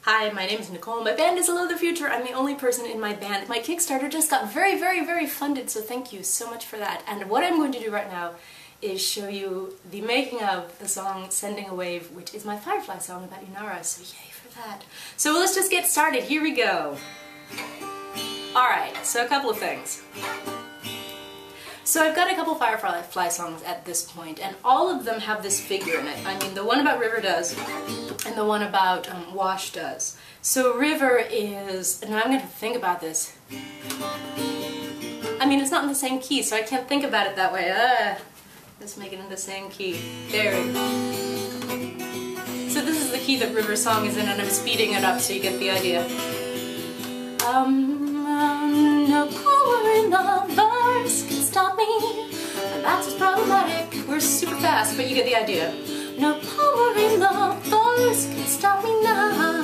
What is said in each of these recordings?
Hi, my name is Nicole. My band is Hello the Future. I'm the only person in my band. My Kickstarter just got very funded, so thank you so much for that. And what I'm going to do right now is show you the making of the song Sending a Wave, which is my Firefly song about Inara, so yay for that. So let's just get started. Here we go. Alright, so a couple of things. So I've got a couple Firefly songs at this point, and all of them have this figure in it. I mean, the one about River does, and the one about Wash does. So River is, and I'm going to think about this. I mean, it's not in the same key, so I can't think about it that way. Let's make it in the same key. There we go. So this is the key that River's song is in, and I'm speeding it up so you get the idea. No power in the verse can stop me, and that's what's problematic. We're super fast, but you get the idea. No power in the verse can stop me now.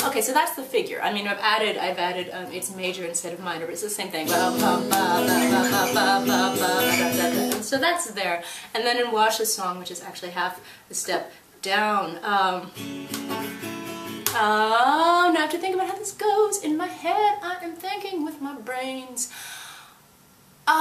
Okay, so that's the figure. I mean, I've added it's major instead of minor, but it's the same thing. So that's there. And then in Wash's song, which is actually half the step down, now I have to think about how this goes. In my head, I am thinking with my brains. Watch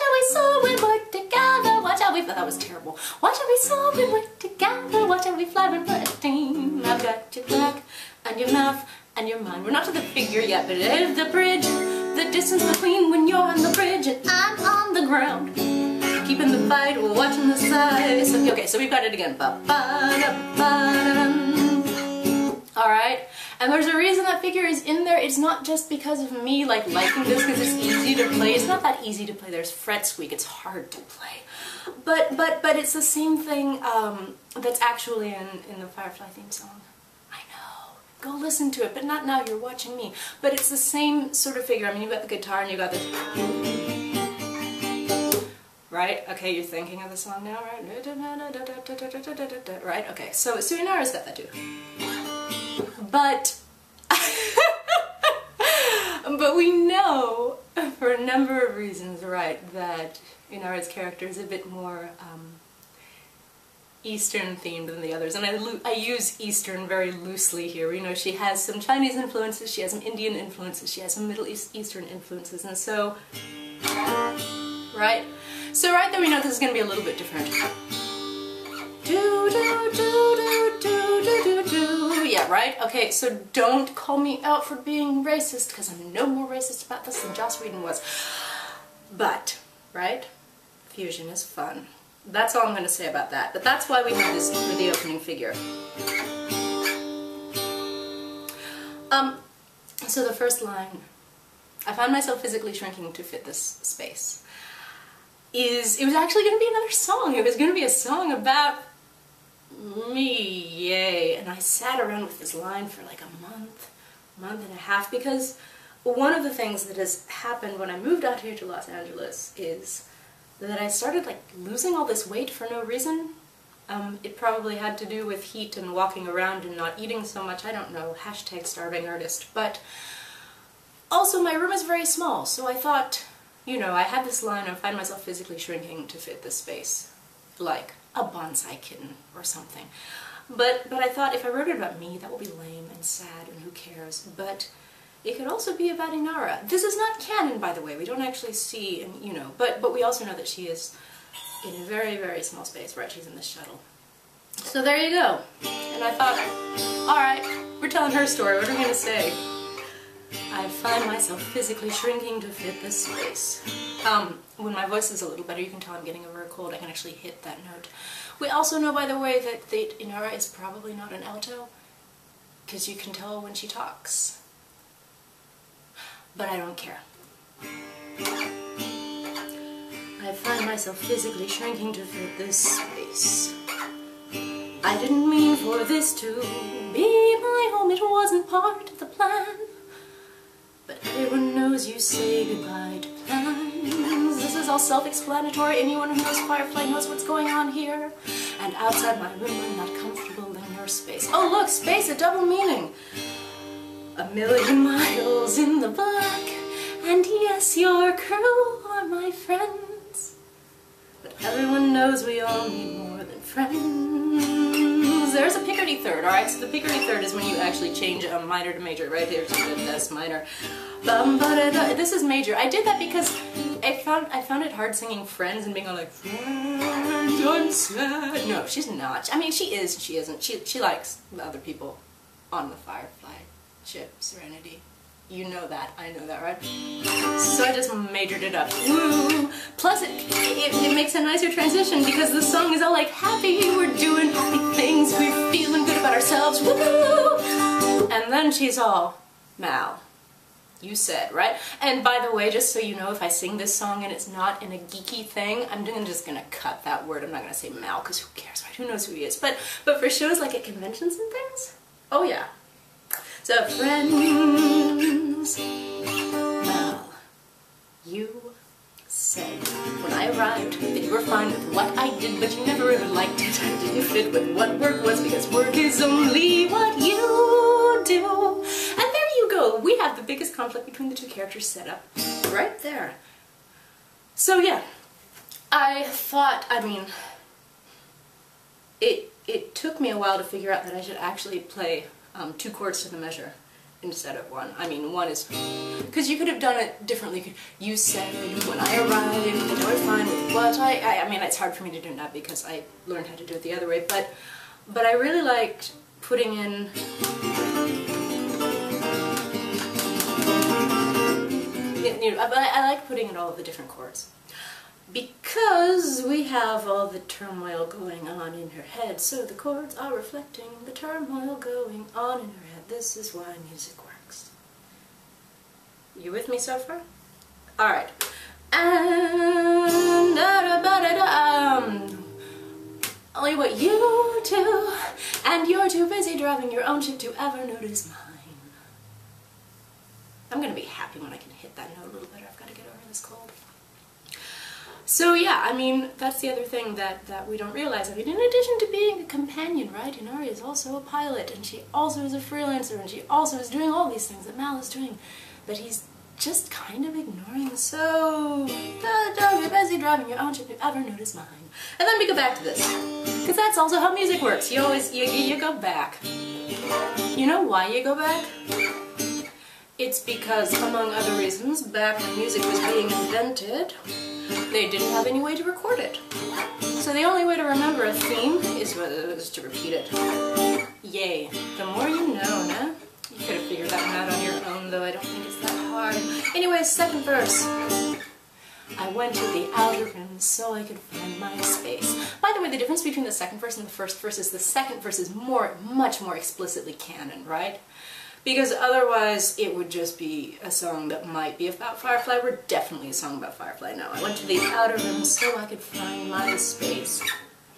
how we saw we work together. Watch how we. That was terrible. Watch how we saw we work together. Watch how we fly when we're a team. I've got your back and your mouth and your mind. We're not to the figure yet, but it is the bridge. The distance between when you're on the bridge and I'm on the ground. Keeping the fight, we're watching the size. Okay, so we've got it again. Alright, and there's a reason that figure is in there. It's not just because of me liking this because it's easy to play. It's not that easy to play. There's fret squeak. It's hard to play. But it's the same thing that's actually in the Firefly theme song. Go listen to it, but not now, you're watching me. But it's the same sort of figure. I mean, you've got the guitar and you've got the... Right? Okay, you're thinking of the song now, right? Right? Okay, so Inara's got that too. But... but we know, for a number of reasons, right, that Inara's character is a bit more... Eastern themed than the others, and I use Eastern very loosely here. You know, she has some Chinese influences, she has some Indian influences, she has some Middle Eastern influences, and so, right? So right there we know this is going to be a little bit different. Yeah, right? Okay, so don't call me out for being racist, because I'm no more racist about this than Joss Whedon was. But, right? Fusion is fun. That's all I'm going to say about that. But that's why we have this for the opening figure. So the first line, I found myself physically shrinking to fit this space, it was actually going to be another song. It was going to be a song about me, yay. And I sat around with this line for like a month and a half, because one of the things that has happened when I moved out here to Los Angeles is that I started like losing all this weight for no reason. It probably had to do with heat and walking around and not eating so much, I don't know, hashtag starving artist. But also my room is very small, so I thought, you know, I had this line, I find myself physically shrinking to fit this space, like a bonsai kitten or something. But I thought if I wrote it about me, that would be lame and sad and who cares. But it could also be about Inara. This is not canon, by the way. We don't actually see, and you know, but we also know that she is in a very small space, right? She's in the shuttle. So there you go. And I thought, all right, we're telling her story. What are we gonna say? I find myself physically shrinking to fit this space. When my voice is a little better, you can tell I'm getting over a cold. I can actually hit that note. We also know, by the way, that Inara is probably not an alto, because you can tell when she talks. But I don't care. I find myself physically shrinking to fit this space. I didn't mean for this to be my home, it wasn't part of the plan. But everyone knows you say goodbye to plans. This is all self-explanatory. Anyone who knows Firefly knows what's going on here. And outside my room, I'm not comfortable in your space. Oh look, space, a double meaning. A million miles in the black. And yes, your crew are my friends, but everyone knows we all need more than friends. There's a Picardy third, alright? So the Picardy third is when you actually change a minor to major, right? There's this minor. This is major. I did that because I found it hard singing Friends and being all like, Friends, I'm sad. No, she's not. I mean, she is and she isn't. She likes the other people on the Firefly ship, Serenity. You know that. I know that, right? So I just majored it up. Woo! Plus it makes a nicer transition because the song is all like happy, we're doing happy things, we're feeling good about ourselves, woo! And then she's all, Mal, you said, right? And by the way, just so you know, if I sing this song and it's not in a geeky thing, I'm just gonna cut that word. I'm not gonna say Mal, because who cares, right? Who knows who he is? But for shows like at conventions and things, oh yeah. So friends, Mal, you said when I arrived that you were fine with what I did, but you never really liked it. I didn't fit with what work was because work is only what you do. And there you go. We have the biggest conflict between the two characters set up right there. So yeah, I thought, I mean, it took me a while to figure out that I should actually play 2 chords to the measure instead of 1. I mean, 1 is... Because you could have done it differently. You said when I arrived that you were fine with what I mean, it's hard for me to do that because I learned how to do it the other way, but I really liked putting in... I like putting in all of the different chords. Because we have all the turmoil going on in her head, so the chords are reflecting the turmoil going on in her head. This is why music works. You with me so far? Alright. And only what you do, and you're too busy driving your own ship to ever notice mine. I'm gonna be happy when I can hit that note a little better. I've got to get over this cold. So yeah, I mean, that's the other thing that we don't realize. I mean, in addition to being a companion, right, Inara is also a pilot, and she also is a freelancer, and she also is doing all these things that Mal is doing, but he's just kind of ignoring, so don't be busy driving your own ship if you ever notice mine. And then we go back to this, because that's also how music works. You always, you go back. You know why you go back? It's because, among other reasons, back when music was being invented, they didn't have any way to record it. So the only way to remember a theme is to repeat it. Yay. The more you know, nah? You could have figured that one out on your own, though I don't think it's that hard. Anyways, second verse. I went to the outer rim so I could find my space. By the way, the difference between the second verse and the first verse is the second verse is much more explicitly canon, right? Because otherwise it would just be a song that might be about Firefly. We're definitely a song about Firefly now. I went to the outer rim so I could find my space.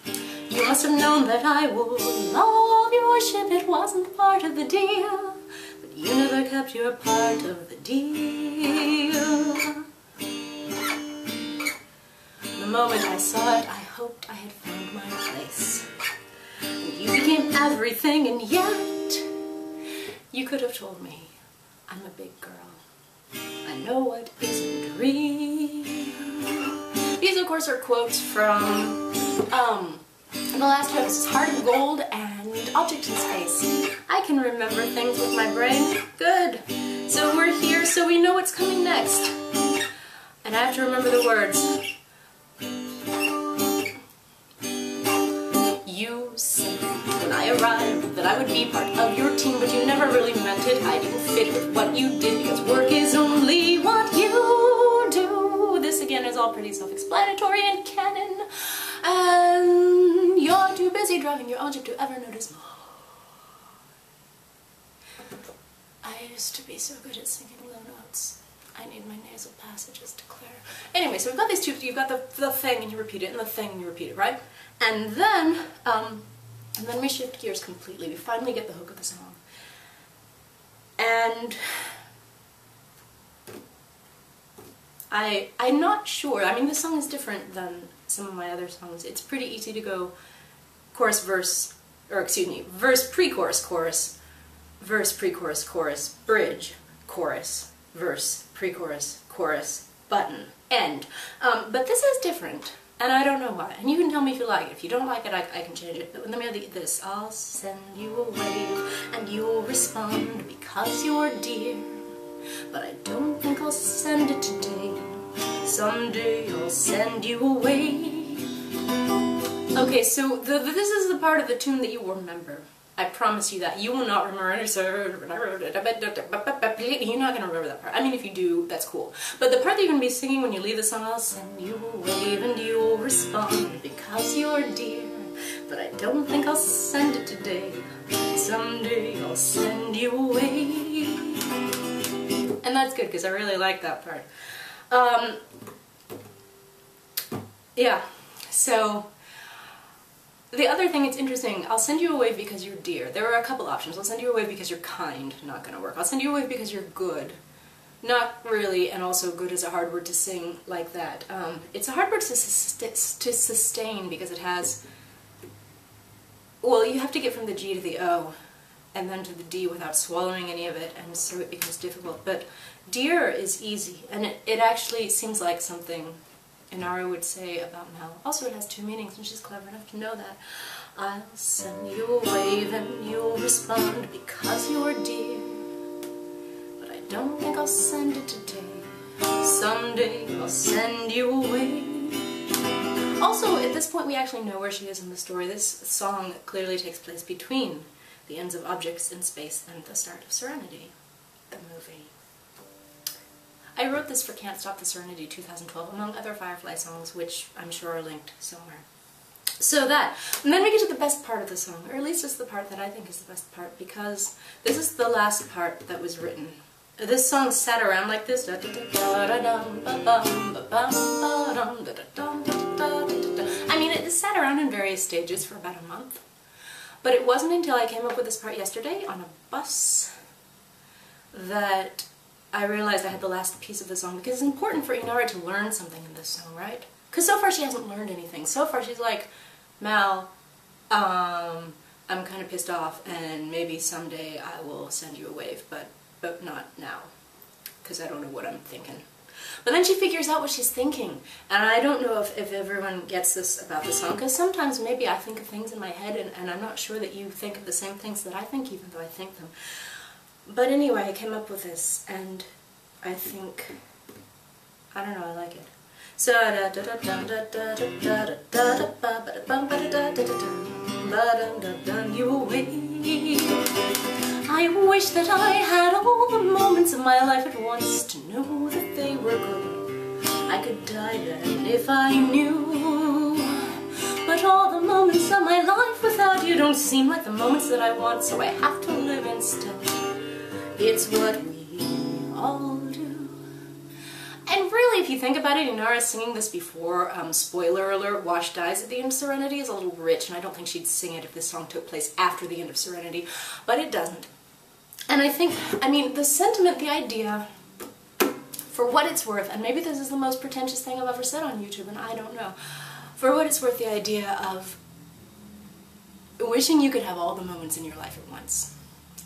You must have known that I would love your ship, it wasn't part of the deal. But you never kept your part of the deal. The moment I saw it, I hoped I had found my place. And you became everything, and yet you could have told me, I'm a big girl. I know what isn't real. These, of course, are quotes from the last two episodes, Heart of Gold and Object in Space. I can remember things with my brain. Good. So we're here so we know what's coming next. And I have to remember the words. You said when I arrived that I would be part of your team, but you never really meant it. I didn't fit with what you did because work is only what you do. This again is all pretty self-explanatory and canon. And you're too busy driving your own ship to ever notice more. I used to be so good at singing low notes. I need my nasal passages to clear. Anyway, so we've got these two. You've got the thing and you repeat it, and the thing and you repeat it, right? And then we shift gears completely. We finally get the hook of the song. And I'm not sure. I mean, this song is different than some of my other songs. It's pretty easy to go chorus, verse, or excuse me, verse, pre-chorus, chorus, verse, pre-chorus, chorus, bridge, chorus, verse, pre-chorus, chorus, button, end. But this is different, and I don't know why. And you can tell me if you like it. If you don't like it, I can change it. But let me have this. I'll send you a wave, and you'll respond because you're dear. But I don't think I'll send it today. Someday I'll send you a wave. Okay, so this is the part of the tune that you will remember. I promise you that. You will not remember it. You're not going to remember that part. I mean, if you do, that's cool. But the part that you're going to be singing when you leave the song, I'll send you a wave and you'll respond because you're dear. But I don't think I'll send it today. Someday I'll send you a wave. And that's good, because I really like that part. Yeah, so the other thing, it's interesting, I'll send you a wave because you're dear. There are a couple options. I'll send you a wave because you're kind, not gonna work. I'll send you a wave because you're good. Not really, and also good is a hard word to sing like that. It's a hard word to sustain because it has, well, you have to get from the G to the O and then to the D without swallowing any of it, and so it becomes difficult. But dear is easy, and it actually seems like something Inara would say about Mel. Also, it has two meanings, and she's clever enough to know that. I'll send you a wave and you'll respond because you're dear. But I don't think I'll send it today. Someday I'll send you a wave. Also, at this point we actually know where she is in the story. This song clearly takes place between the ends of objects in space and the start of Serenity, the movie. I wrote this for Can't Stop the Serenity 2012, among other Firefly songs, which I'm sure are linked somewhere. So that, and then we get to the best part of the song, or at least it's the part that I think is the best part, because this is the last part that was written. This song sat around like this. I mean, it sat around in various stages for about a month, but it wasn't until I came up with this part yesterday on a bus that I realized I had the last piece of the song, because it's important for Inara to learn something in this song, right? Because so far she hasn't learned anything. So far she's like, Mal, I'm kind of pissed off, and maybe someday I will send you a wave, but not now, because I don't know what I'm thinking. But then she figures out what she's thinking, and I don't know if everyone gets this about the song, because sometimes maybe I think of things in my head, and I'm not sure that you think of the same things that I think, even though I think them. But anyway, I came up with this, and I think, I don't know, I like it. So, you away. I wish that I had all the moments of my life at once to know that they were good. I could die then if I knew. But all the moments of my life without you don't seem like the moments that I want, so I have to live instead. It's what we all do. And really, if you think about it, Inara's singing this before, spoiler alert, Wash dies at the end of Serenity is a little rich, and I don't think she'd sing it if this song took place after the end of Serenity, but it doesn't. And I think, I mean, the sentiment, the idea, for what it's worth, and maybe this is the most pretentious thing I've ever said on YouTube, and I don't know, for what it's worth, the idea of wishing you could have all the moments in your life at once,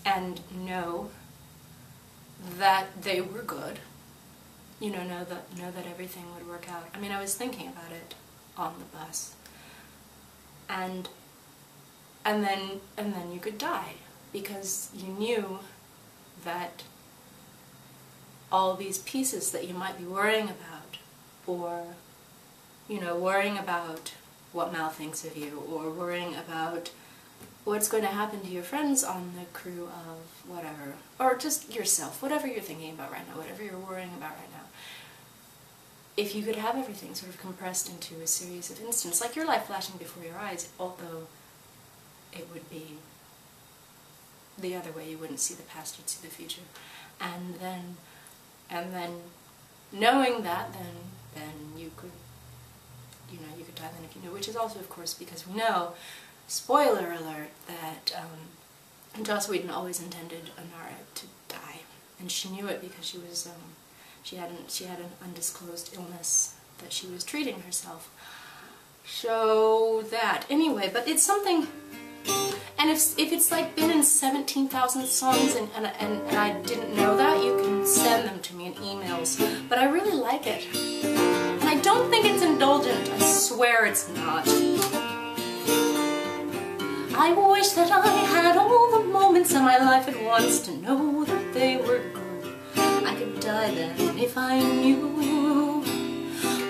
and know that they were good, you know that everything would work out. I mean, I was thinking about it on the bus, and then you could die, because you knew that all these pieces that you might be worrying about, or, you know, worrying about what Mal thinks of you, or worrying about what's going to happen to your friends on the crew of whatever, or just yourself, whatever you're thinking about right now, whatever you're worrying about right now. If you could have everything sort of compressed into a series of instants, like your life flashing before your eyes, although it would be the other way, you wouldn't see the past, you'd see the future. And then knowing that, then you could, you know, you could die then if you knew, which is also, of course, because we know, spoiler alert, that Joss Whedon always intended Inara to die, and she knew it because she was she had an undisclosed illness that she was treating herself. So that anyway, but it's something, and if it's like been in 17,000 songs and I didn't know that, you can send them to me in emails, but I really like it. And I don't think it's indulgent, I swear it's not. I wish that I had all the moments of my life at once to know that they were good. I could die then if I knew.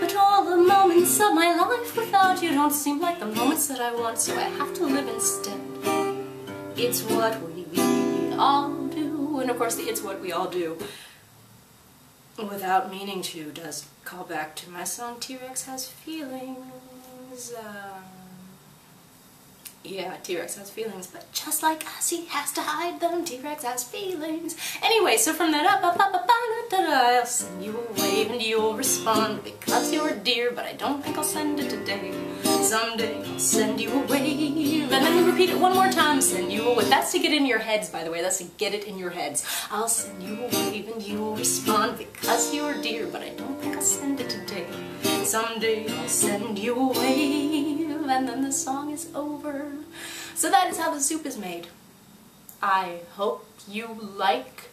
But all the moments of my life without you don't seem like the moments that I want, so I have to live instead. It's what we all do. And of course the "it's what we all do," without meaning to, does call back to my song T-Rex Has Feelings. Yeah, T-Rex has feelings, but just like us, he has to hide them. T-Rex has feelings. Anyway, so from that I'll send you a wave and you'll respond because you're dear, but I don't think I'll send it today. Someday I'll send you a wave, and then we repeat it one more time. Send you a wave. That's to get in your heads, by the way. That's to get it in your heads. I'll send you a wave and you'll respond because you're dear, but I don't think I'll send it today. Someday I'll send you a wave, and then the song is over. So that is how the soup is made. I hope you like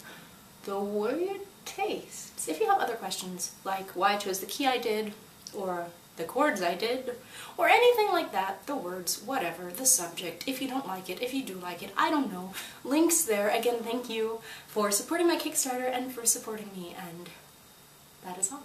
the way it tastes. If you have other questions, like why I chose the key I did, or the chords I did, or anything like that, the words, whatever, the subject, if you don't like it, if you do like it, I don't know, links there. Again, thank you for supporting my Kickstarter and for supporting me, and that is all.